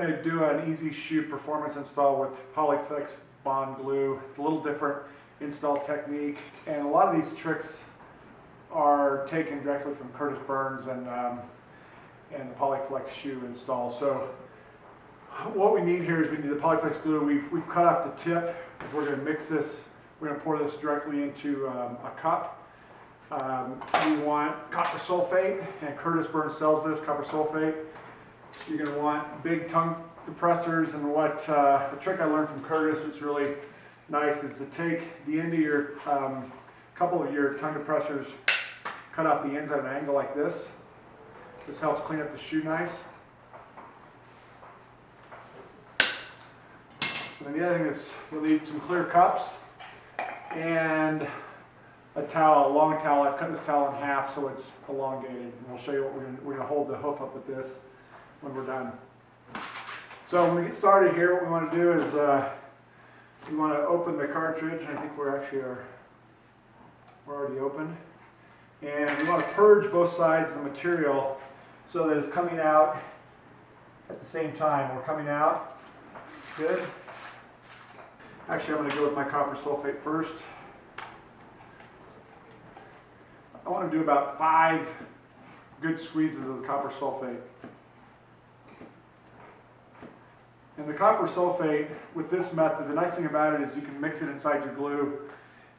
going to do an EasyShoe performance install with Polyflex bond glue. It's a little different install technique, and a lot of these tricks are taken directly from Curtis Burns and the Polyflex shoe install. So what we need here is we need the Polyflex glue. We've cut off the tip because we're going to mix this. We're going to pour this directly into a cup. We want copper sulfate, and Curtis Burns sells this copper sulfate. You're going to want big tongue compressors, and what the trick I learned from Curtis is really nice is to take the end of your couple of your tongue compressors, cut out the ends at an angle like this. This helps clean up the shoe nice. And then the other thing is you'll need some clear cups and a towel, a long towel. I've cut this towel in half so it's elongated, and we'll show you what we're going to hold the hoof up with this when we're done. So when we get started here, what we want to do is we want to open the cartridge. I think we're already open, and we want to purge both sides of the material so that it's coming out at the same time. We're coming out good. Actually, I'm going to go with my copper sulfate first. I want to do about 5 good squeezes of the copper sulfate. And the copper sulfate, with this method, the nice thing about it is you can mix it inside your glue,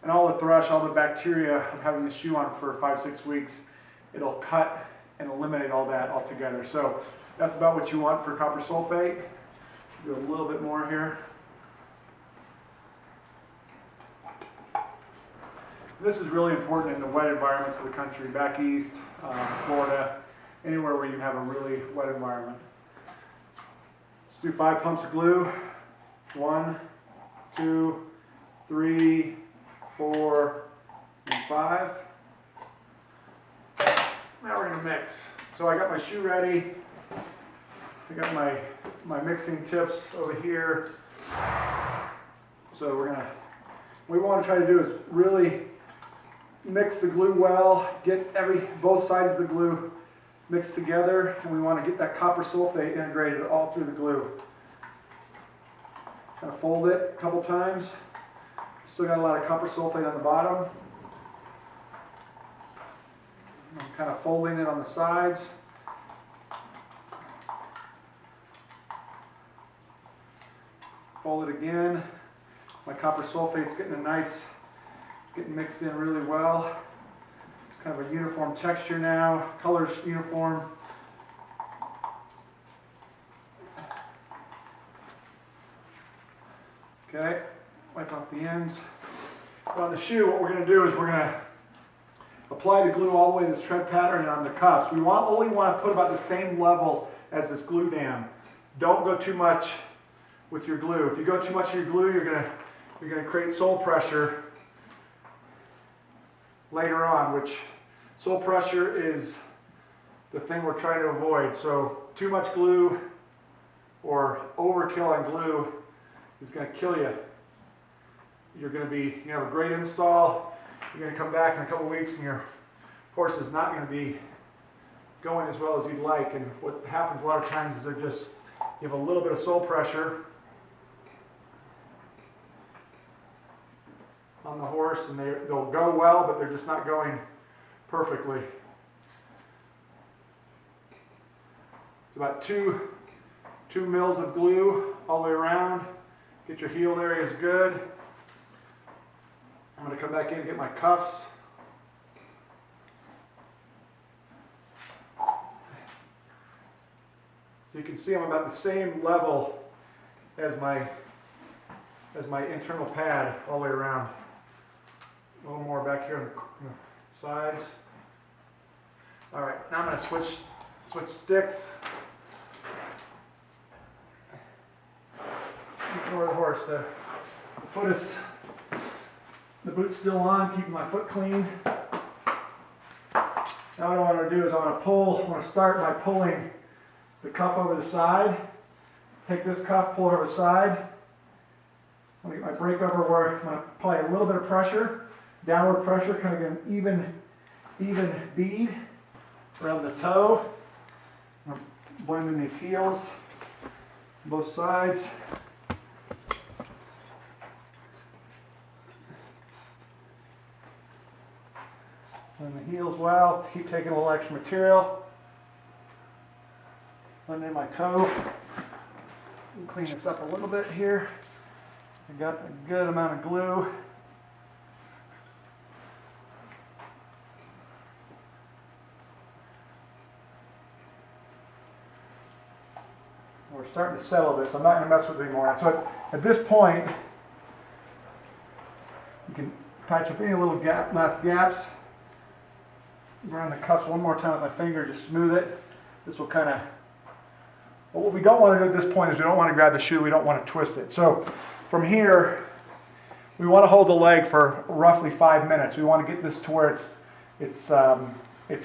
and all the thrush, all the bacteria of having the shoe on for 5-6 weeks, it'll cut and eliminate all that altogether. So that's about what you want for copper sulfate. Do a little bit more here. This is really important in the wet environments of the country, back east, Florida, anywhere where you have a really wet environment. Let's do 5 pumps of glue. 1, 2, 3, 4, and 5. Now we're going to mix. So I got my shoe ready. I got my mixing tips over here. So what we want to try to do is really mix the glue well, get both sides of the glue mixed together, and we want to get that copper sulfate integrated all through the glue. Kind of fold it a couple times. Still got a lot of copper sulfate on the bottom. I'm kind of folding it on the sides. Fold it again. My copper sulfate's getting mixed in really well. It's kind of a uniform texture now. Color's uniform. Okay, wipe off the ends. On the shoe, what we're going to do is we're going to apply the glue all the way to this tread pattern and on the cuffs. We only want to put about the same level as this glue dam. Don't go too much with your glue. If you go too much of your glue, you're going to create sole pressure later on, which sole pressure is the thing we're trying to avoid. So too much glue or overkill on glue is going to kill you. You have a great install. You're going to come back in a couple weeks and your horse is not going to be going as well as you'd like. And what happens a lot of times is you have a little bit of sole pressure on the horse, and they'll go well, but they're just not going perfectly. It's about 2 mils of glue all the way around. Get your heel areas good. I'm going to come back in and get my cuffs. So you can see I'm about the same level as my internal pad all the way around. A little more back here on the sides. All right, now I'm going to switch sticks. Ignore the horse. The boot's still on, keeping my foot clean. Now what I want to do is I want to start by pulling the cuff over the side. Take this cuff, pull it over the side. I'm going to get my brake over where I'm going to apply a little bit of pressure. Downward pressure, kind of get an even bead around the toe. I'm blending these heels. both sides. And the heels well, keep taking a little extra material. Blend in my toe. Clean this up a little bit here. I got a good amount of glue. We're starting to settle a bit, so I'm not going to mess with it anymore. So at this point, you can patch up any little last gaps. Around the cuffs one more time with my finger, just smooth it. This will kind of, but what we don't want to do at this point is we don't want to grab the shoe, we don't want to twist it. So from here, we want to hold the leg for roughly 5 minutes. We want to get this to where it's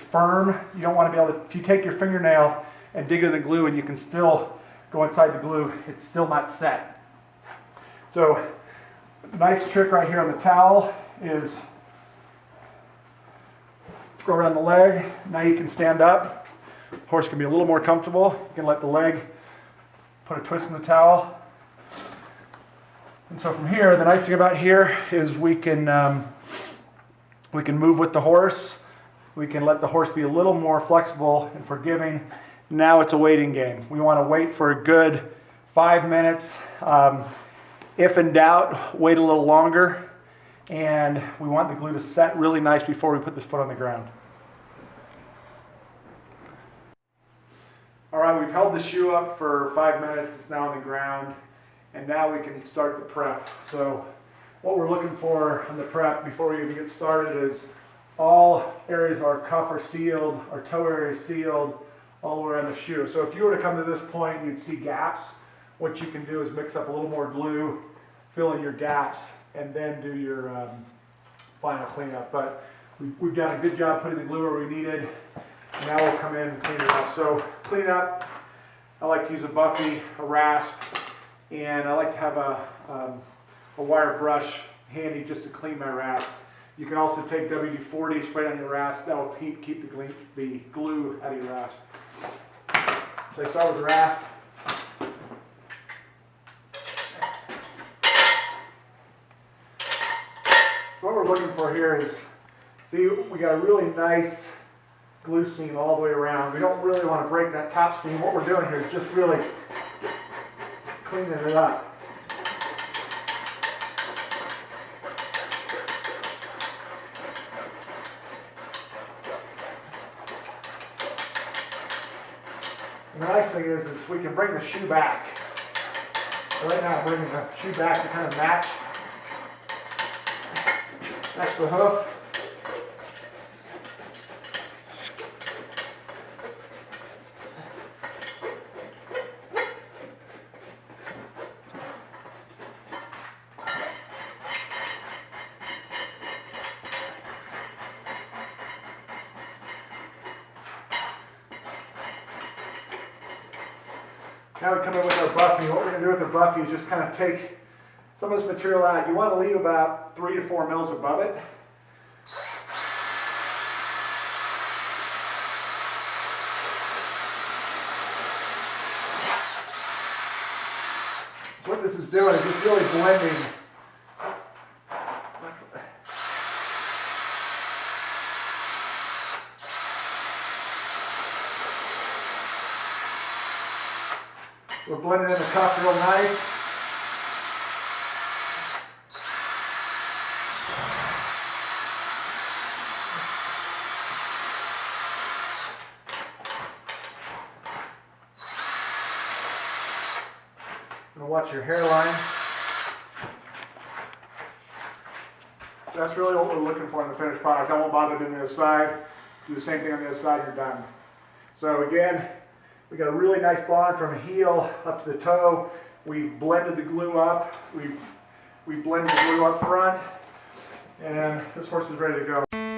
firm. You don't want to be able to, if you take your fingernail and dig into the glue and you can still go inside the glue, it's still not set. So nice trick right here on the towel is go around the leg. Now you can stand up. The horse can be a little more comfortable. You can let the leg put a twist in the towel. And so from here, the nice thing about here is we can move with the horse. We can let the horse be a little more flexible and forgiving. Now it's a waiting game. We want to wait for a good 5 minutes. If in doubt, wait a little longer. And we want the glue to set really nice before we put this foot on the ground. All right, we've held the shoe up for 5 minutes. It's now on the ground. And now we can start the prep. So what we're looking for in the prep before we even get started is all areas of our cuff are sealed, our toe area is sealed, all the way around the shoe. So if you were to come to this point, you'd see gaps. What you can do is mix up a little more glue, fill in your gaps, and then do your final cleanup. But we've done a good job putting the glue where we needed. Now we'll come in and clean it up. So clean up, I like to use a Buffy, a rasp, and I like to have a wire brush handy just to clean my rasp. You can also take WD-40, spray it on your rasp. That will keep the glue out of your rasp. So I start with the rasp. So what we're looking for here is, see, we got a really nice glue seam all the way around. We don't really want to break that top seam. What we're doing here is just really cleaning it up. And the nice thing is we can bring the shoe back. So right now I'm bringing the shoe back to kind of match the hoof. Now we come in with our Buffy. What we're going to do with the Buffy is just kind of take some of this material out. You want to leave about 3 to 4 mils above it. So what this is doing is just really blending. We're blending in the cuff real nice. And watch your hairline. That's really what we're looking for in the finished product. I won't bother doing the other side. Do the same thing on the other side, you're done. So again, we got a really nice bond from heel up to the toe. We've blended the glue up. We've blended the glue up front. And this horse is ready to go.